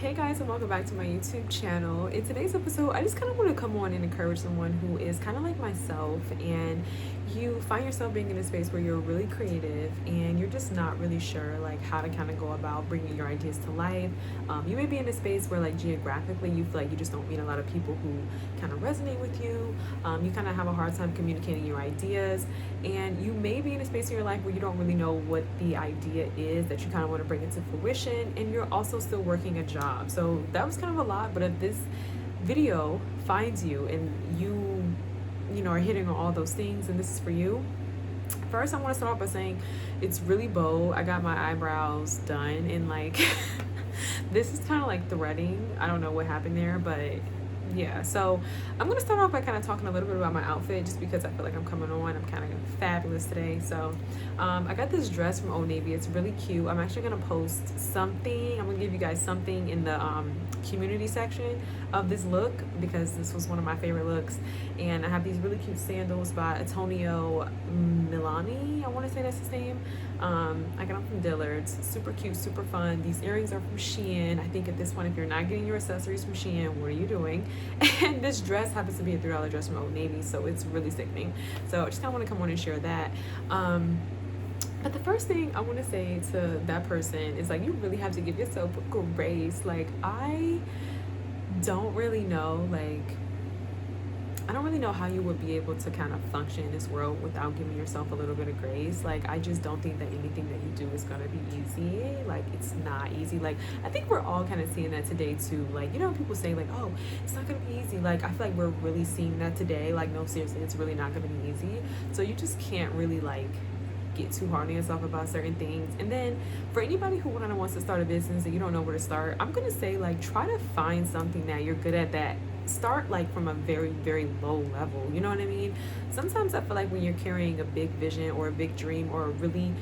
Hey guys, and welcome back to my YouTube channel. In today's episode, I just kind of want to come on and encourage someone who is kind of like myself, and you find yourself being in a space where you're really creative and you're just not really sure like how to kind of go about bringing your ideas to life. You may be in a space where like geographically you feel like you just don't meet a lot of people who kind of resonate with you. You kind of have a hard time communicating your ideas, and you may be in a space in your life where you don't really know what the idea is that you kind of want to bring into fruition, and you're also still working a job. So that was kind of a lot, but if this video finds you and you know are hitting on all those things and this is for you, first I want to start off by saying it's really bold. I got my eyebrows done, and like this is kind of like threading. I don't know what happened there, but yeah. So I'm gonna start off by kind of talking a little bit about my outfit, just because I feel like I'm coming on. I'm kind of fabulous today. So I got this dress from Old Navy. It's really cute. I'm actually gonna post something. I'm gonna give you guys something in the community section of this look, because this was one of my favorite looks. And I have these really cute sandals by Antonio Milani, I want to say that's his name. I got them from Dillard's. Super cute, super fun. These earrings are from Shein. I think at this point, if you're not getting your accessories from Shein, what are you doing? And this dress happens to be a $3 dress from Old Navy, so it's really sickening. So I just kind of want to come on and share that. But the first thing I want to say to that person is like, you really have to give yourself grace. Like, I don't really know, I don't really know how you would be able to kind of function in this world without giving yourself a little bit of grace. Like, I just don't think that anything that you do is going to be easy. Like, it's not easy. Like, I think we're all kind of seeing that today too. Like, you know, people say like, oh, it's not going to be easy. Like, I feel like we're really seeing that today. Like, no, seriously, it's really not going to be easy. So you just can't really like get too hard on yourself about certain things. And then for anybody who kind of wants to start a business and you don't know where to start, I'm going to say like, try to find something that you're good at, that start like from a very, very low level. You know what I mean? Sometimes I feel like when you're carrying a big vision or a big dream or a really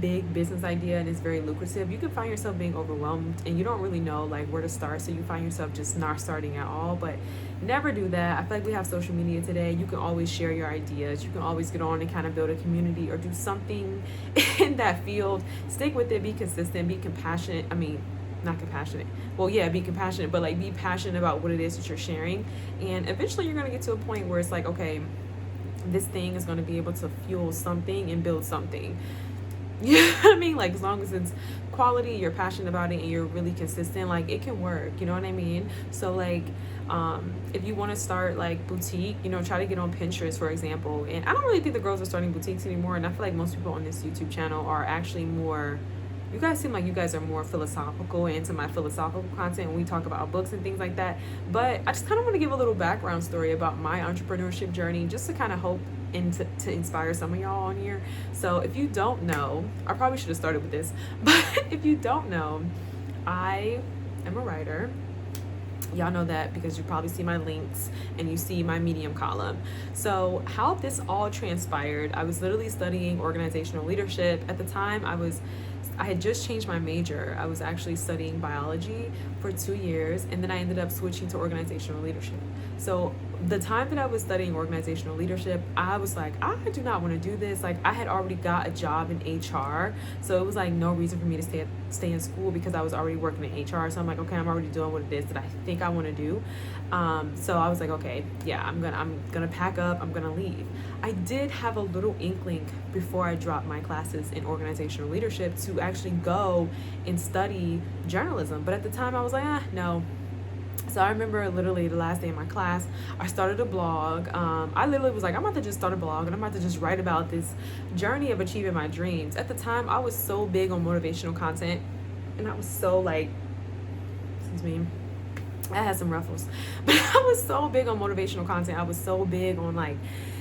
big business idea and it's very lucrative, you can find yourself being overwhelmed and you don't really know like where to start. So you find yourself just not starting at all. But never do that. I feel like we have social media today. You can always share your ideas. You can always get on and kind of build a community or do something in that field. Stick with it. Be consistent. Be compassionate. I mean, not compassionate. Well, yeah, be compassionate, but like be passionate about what it is that you're sharing. And eventually you're going to get to a point where it's like, okay, this thing is going to be able to fuel something and build something. You know what I mean? Like, as long as it's quality, you're passionate about it, and you're really consistent, like, it can work. You know what I mean? So like, if you want to start like boutique, you know, try to get on Pinterest, for example. And I don't really think the girls are starting boutiques anymore, and I feel like most people on this YouTube channel are actually more, you guys seem like you guys are more philosophical and into my philosophical content when we talk about books and things like that. But I just kind of want to give a little background story about my entrepreneurship journey, just to kind of hope and to inspire some of y'all on here. So if you don't know, I probably should have started with this, but if you don't know, I am a writer. Y'all know that because you probably see my links and you see my Medium column. So how this all transpired, I was literally studying organizational leadership. At the time, I had just changed my major. I was actually studying biology for 2 years, and then I ended up switching to organizational leadership. So the time that I was studying organizational leadership, I was like, I do not want to do this. Like, I had already got a job in HR, so it was like no reason for me to stay in school, because I was already working in HR. So I'm like, okay, I'm already doing what it is that I think I want to do. So I was like, okay, yeah, I'm gonna pack up, I'm gonna leave. I did have a little inkling before I dropped my classes in organizational leadership to actually go and study journalism, but at the time I was like, no. So I remember literally the last day of my class, I started a blog. I literally was like, I'm about to just start a blog and I'm about to just write about this journey of achieving my dreams. At the time, I was so big on motivational content, and I was so like, excuse me, I had some ruffles, but I was so big on motivational content. I was so big on like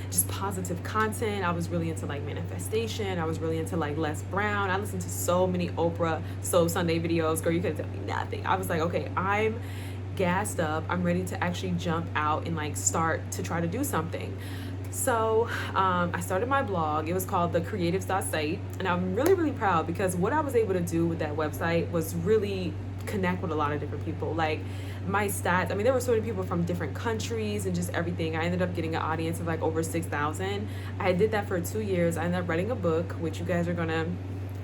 just positive content. I was really into like manifestation. I was really into like Les Brown. I listened to so many Oprah Soul Sunday videos. Girl, you couldn't tell me nothing. I was like, okay, I'm gassed up. I'm ready to actually jump out and like start to try to do something. So I started my blog. It was called The Creatives.site, and I'm really, really proud, because what I was able to do with that website was really connect with a lot of different people. Like, my stats, I mean, there were so many people from different countries and just everything. I ended up getting an audience of like over 6,000. I did that for 2 years. I ended up writing a book, which you guys are gonna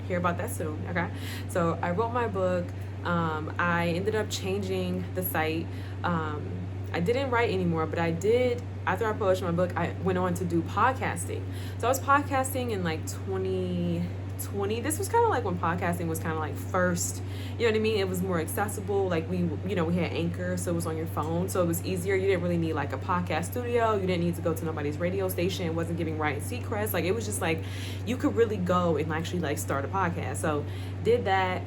hear about that soon. Okay, so I wrote my book. I ended up changing the site. I didn't write anymore, but I did, after I published my book, I went on to do podcasting. So I was podcasting in like 2020. This was kind of like when podcasting was kind of like first, you know what I mean? It was more accessible. Like we had Anchor, so it was on your phone. So it was easier. You didn't really need like a podcast studio. You didn't need to go to nobody's radio station. It wasn't giving Ryan Seacrest. Like it was just like, you could really go and actually like start a podcast. So did that.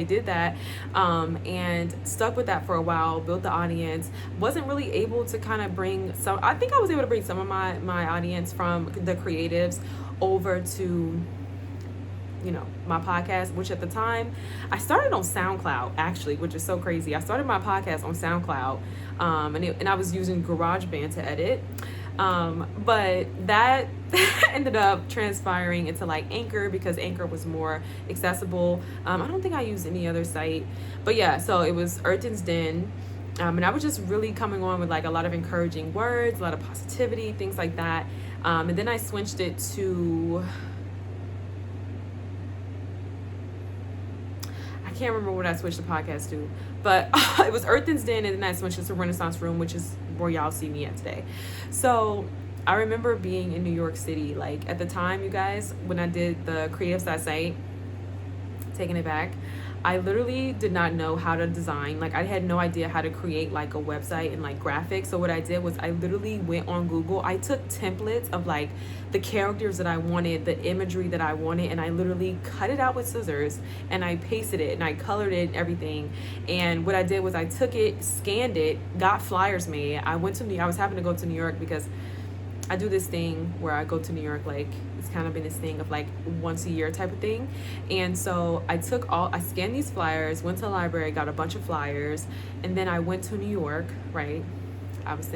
Did that, and stuck with that for a while, built the audience. Wasn't really able to kind of bring some, I think I was able to bring some of my audience from the creatives over to, my podcast, which at the time I started on SoundCloud, actually, which is so crazy. I started my podcast on SoundCloud, and I was using GarageBand to edit. But that ended up transpiring into like Anchor, because Anchor was more accessible. I don't think I used any other site, but yeah, so it was Earthen's Den. And I was just really coming on with like a lot of encouraging words, a lot of positivity, things like that. And then I switched it to, I can't remember what I switched the podcast to, but it was Earthen's Den, and then I switched it to Renaissance Room, which is where y'all see me at today. So I remember being in New York City, like at the time, you guys, when I did the Creative site, taking it back, I literally did not know how to design. Like I had no idea how to create like a website and like graphics. So what I did was I literally went on Google. I took templates of like the characters that I wanted, the imagery that I wanted, and I literally cut it out with scissors and I pasted it and I colored it and everything. And what I did was I took it, scanned it, got flyers made. I was having to go to New York because I do this thing where I go to New York, like it's kind of been this thing of like once a year type of thing. And so I scanned these flyers, went to the library, got a bunch of flyers, and then I went to New York, right? I was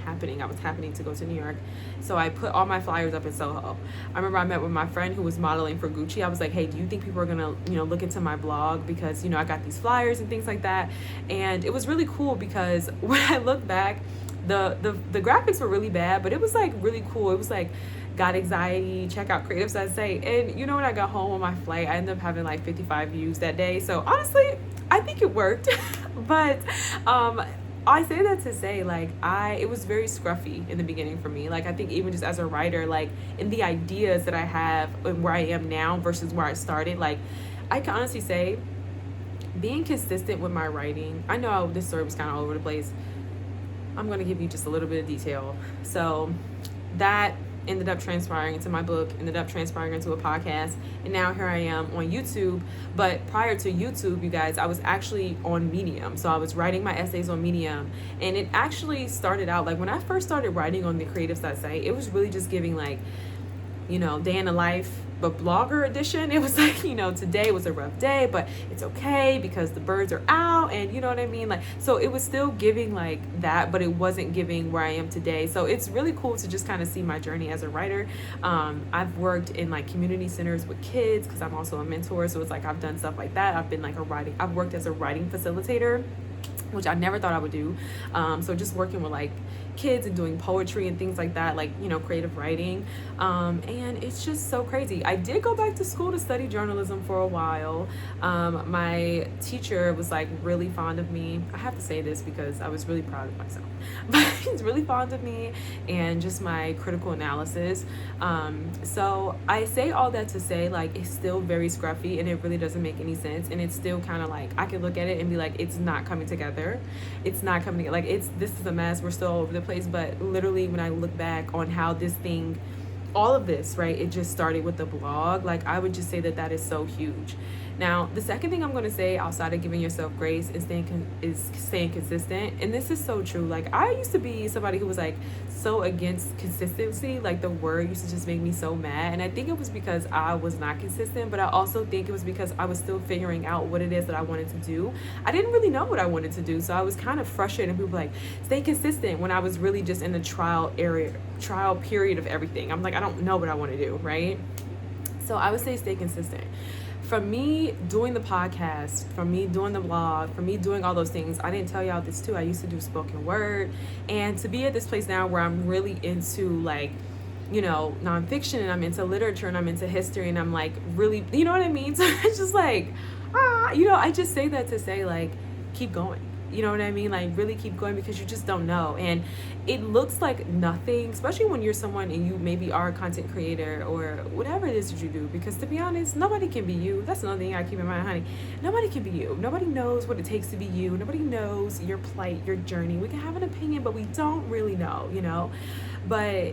happening to go to New York. So I put all my flyers up in Soho. I remember I met with my friend who was modeling for Gucci. I was like, hey, do you think people are gonna, look into my blog? Because, I got these flyers and things like that. And it was really cool because when I look back, the graphics were really bad, but it was like really cool. It was like, got anxiety, check out Creative Sensei. And when I got home on my flight, I ended up having like 55 views that day. So honestly, I think it worked. But I say that to say, like, it was very scruffy in the beginning for me. Like, I think even just as a writer, like, in the ideas that I have and where I am now versus where I started, like, I can honestly say being consistent with my writing, I know this story was kind of all over the place. I'm going to give you just a little bit of detail. So that ended up transpiring into my book, ended up transpiring into a podcast, and now here I am on YouTube. But prior to YouTube, you guys, I was actually on Medium. So I was writing my essays on Medium, and it actually started out, like when I first started writing on the Creative site, it was really just giving like, day in the life, but blogger edition. It was like, today was a rough day, but it's okay because the birds are out, and you know what I mean? Like, so it was still giving like that, but it wasn't giving where I am today. So it's really cool to just kind of see my journey as a writer. I've worked in like community centers with kids because I'm also a mentor. So it's like, I've done stuff like that. I've worked as a writing facilitator, which I never thought I would do. So just working with like kids and doing poetry and things like that, like, creative writing. And it's just so crazy. I did go back to school to study journalism for a while. My teacher was like really fond of me. I have to say this because I was really proud of myself, but he's really fond of me and just my critical analysis. So I say all that to say, like, it's still very scruffy and it really doesn't make any sense. And it's still kind of like, I can look at it and be like, it's not coming together. It's not coming together. Like, this is a mess. We're still all over the place. But literally, when I look back on how this thing, all of this, right, it just started with the blog. Like, I would just say that is so huge. Now, the second thing I'm going to say outside of giving yourself grace is staying consistent. And this is so true. Like, I used to be somebody who was like so against consistency. Like, the word used to just make me so mad. And I think it was because I was not consistent, but I also think it was because I was still figuring out what it is that I wanted to do. I didn't really know what I wanted to do. So I was kind of frustrated, and people were like, stay consistent, when I was really just in the trial period of everything. I'm like, I don't know what I want to do, right? So I would say stay consistent. For me doing the podcast, for me doing the blog, for me doing all those things, I didn't tell y'all this too. I used to do spoken word, and to be at this place now where I'm really into like nonfiction, and I'm into literature, and I'm into history, and I'm like really, you know what I mean? So it's just like, I just say that to say like, keep going. You know what I mean? Like really keep going, because you just don't know. And it looks like nothing, especially when you're someone and you maybe are a content creator or whatever it is that you do. Because to be honest, nobody can be you. That's another thing I keep in mind, honey. Nobody can be you. Nobody knows what it takes to be you. Nobody knows your plight, your journey. We can have an opinion, but we don't really know. But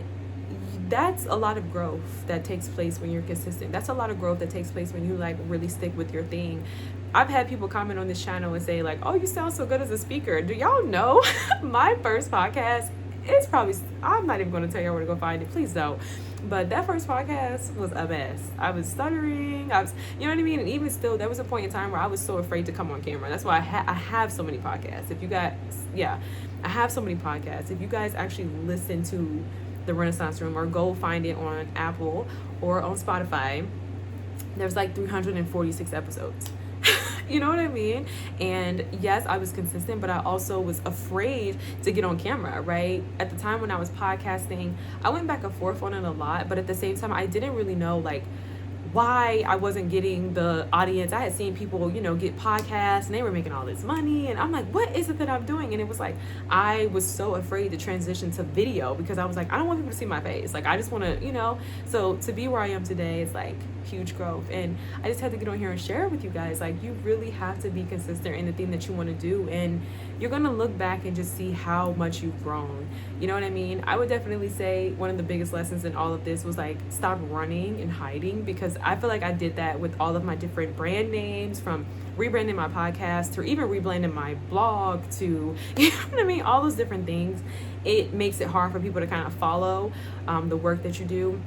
that's a lot of growth that takes place when you're consistent. That's a lot of growth that takes place when you like really stick with your thing. I've had people comment on this channel and say like, oh, you sound so good as a speaker. Do y'all know my first podcast is probably, I'm not even going to tell you where to go find it. Please don't. But that first podcast was a mess. I was stuttering. You know what I mean? And even still, there was a point in time where I was so afraid to come on camera. That's why I have so many podcasts. If you guys, I have so many podcasts. If you guys actually listen to the Renaissance Room or go find it on Apple or on Spotify, there's like 346 episodes. You know what I mean? And yes, I was consistent, but I also was afraid to get on camera, right? At the time when I was podcasting, I went back and forth on it a lot, but at the same time, I didn't really know like why I wasn't getting the audience. I had seen people, get podcasts and they were making all this money. And I'm like, what is it that I'm doing? And it was like, I was so afraid to transition to video because I was like, I don't want people to see my face. Like, I just want to, so to be where I am today is like huge growth. And I just had to get on here and share it with you guys. Like, you really have to be consistent in the thing that you want to do. And you're going to look back and just see how much you've grown. You know what I mean? I would definitely say one of the biggest lessons in all of this was like, stop running and hiding, because I feel like I did that with all of my different brand names, from rebranding my podcast to even rebranding my blog to, you know what I mean? All those different things. It makes it hard for people to kind of follow the work that you do.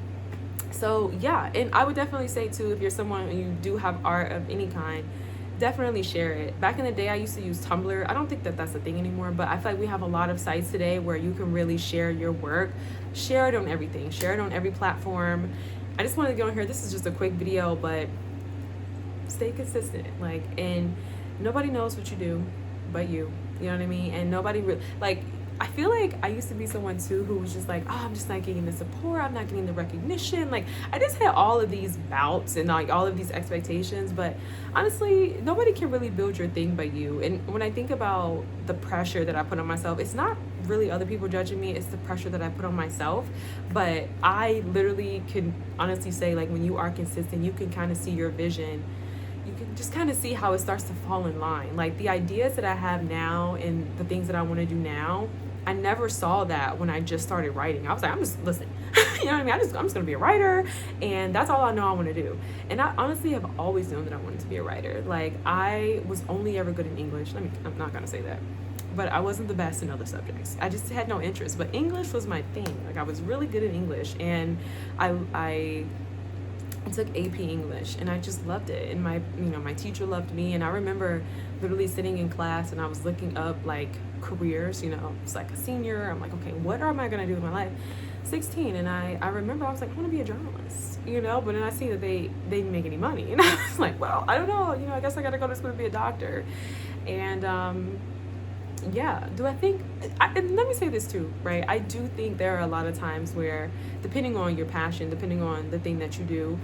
So yeah, and I would definitely say too, if you're someone and you do have art of any kind, definitely share it. Back in the day, I used to use Tumblr. I don't think that that's a thing anymore, but I feel like we have a lot of sites today where you can really share your work. Share it on everything. Share it on every platform. I just wanted to get on here. This is just a quick video, but stay consistent. Like, and nobody knows what you do but you. You know what I mean? And nobody really, like, I feel like I used to be someone too who was just like, oh, I'm just not getting the support, I'm not getting the recognition. Like, I just had all of these bouts and like all of these expectations, but honestly, nobody can really build your thing but you. And when I think about the pressure that I put on myself, it's not really other people judging me, it's the pressure that I put on myself. But I literally can honestly say, like, when you are consistent, you can kind of see your vision. You can just kind of see how it starts to fall in line. Like, the ideas that I have now and the things that I want to do now, I never saw that when I just started writing. I was like, I'm just, listen, you know what I mean? I'm just going to be a writer, and that's all I know I want to do. And I honestly have always known that I wanted to be a writer. Like, I was only ever good in English. I'm not going to say that. But I wasn't the best in other subjects. I just had no interest. But English was my thing. Like, I was really good in English, and I took AP English, and I just loved it. And my teacher loved me. And I remember literally sitting in class and I was looking up like careers, it's like a senior. I'm like, okay, what am I gonna do with my life? 16, and I remember I was like, I want to be a journalist, but then I see that they didn't make any money, and I was like, well, I don't know, I guess I gotta go to school to be a doctor. And let me say this too, right? I do think there are a lot of times where, depending on your passion, depending on the thing that you do,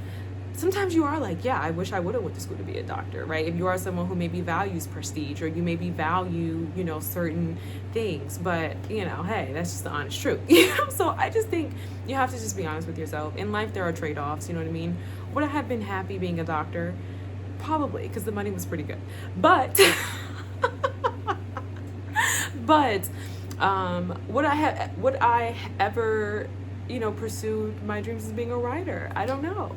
sometimes you are like, yeah, I wish I would have went to school to be a doctor, right? If you are someone who maybe values prestige, or you maybe value, certain things, but, hey, that's just the honest truth. So I just think you have to just be honest with yourself. In life, there are trade-offs, you know what I mean? Would I have been happy being a doctor? Probably, because the money was pretty good. But would I ever, pursued my dreams as being a writer? I don't know.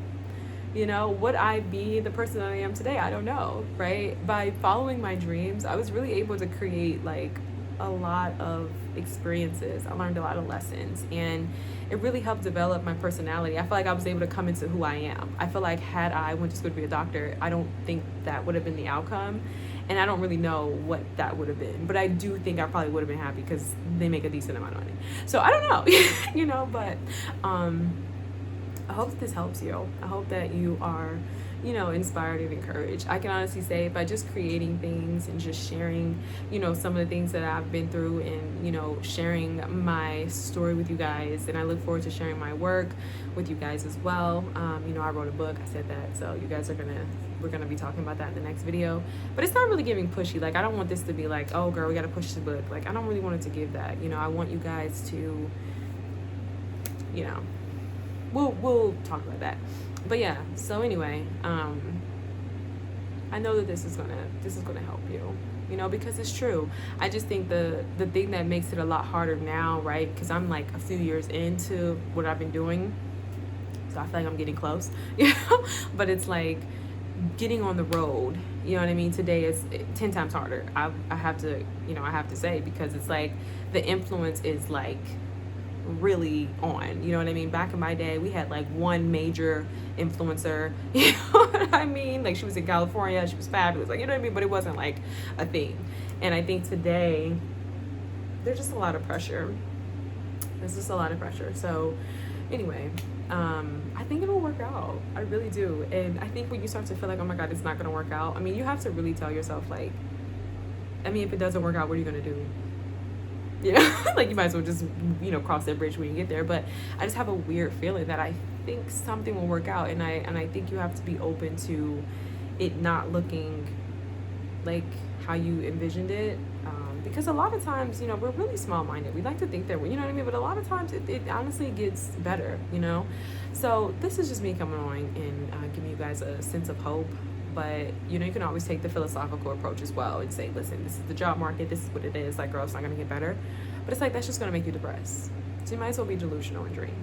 Would I be the person that I am today? I don't know, right? By following my dreams, I was really able to create like a lot of experiences. I learned a lot of lessons, and it really helped develop my personality. I feel like I was able to come into who I am. I feel like had I went to school to be a doctor, I don't think that would have been the outcome. And I don't really know what that would have been. But I do think I probably would have been happy because they make a decent amount of money. So I don't know, but I hope this helps you. I hope that you are, inspired and encouraged. I can honestly say by just creating things and just sharing, some of the things that I've been through and, sharing my story with you guys. And I look forward to sharing my work with you guys as well. I wrote a book, I said that. So you guys we're going to be talking about that in the next video. But it's not really giving pushy. Like, I don't want this to be like, oh girl, we got to push the book. Like, I don't really want it to give that. I want you guys to, we'll talk about that. But yeah, so anyway, I know that this is gonna help you, because it's true. I just think the thing that makes it a lot harder now, right? Because I'm like a few years into what I've been doing, so I feel like I'm getting close, But it's like getting on the road. You know what I mean? Today is 10 times harder. I have to, I have to say, because it's like the influence is like really on, you know what I mean? Back in my day, we had like one major influencer, you know what I mean? Like, she was in California, she was fabulous, like, you know what I mean? But it wasn't like a thing. And I think today there's just a lot of pressure. There's just a lot of pressure. So anyway, I think it'll work out. I really do. And I think when you start to feel like, oh my God, it's not gonna work out, I mean, you have to really tell yourself, like, I mean, if it doesn't work out, what are you gonna do? Like, you might as well just, cross that bridge when you get there. But I just have a weird feeling that I think something will work out, and I think you have to be open to it not looking like how you envisioned it, because a lot of times, we're really small-minded. We like to think that we're, you know what I mean? But a lot of times it honestly gets better, So this is just me coming on and giving you guys a sense of hope. But, you can always take the philosophical approach as well and say, listen, this is the job market. This is what it is. Like, girl, it's not going to get better. But it's like, that's just going to make you depressed. So you might as well be delusional and dream.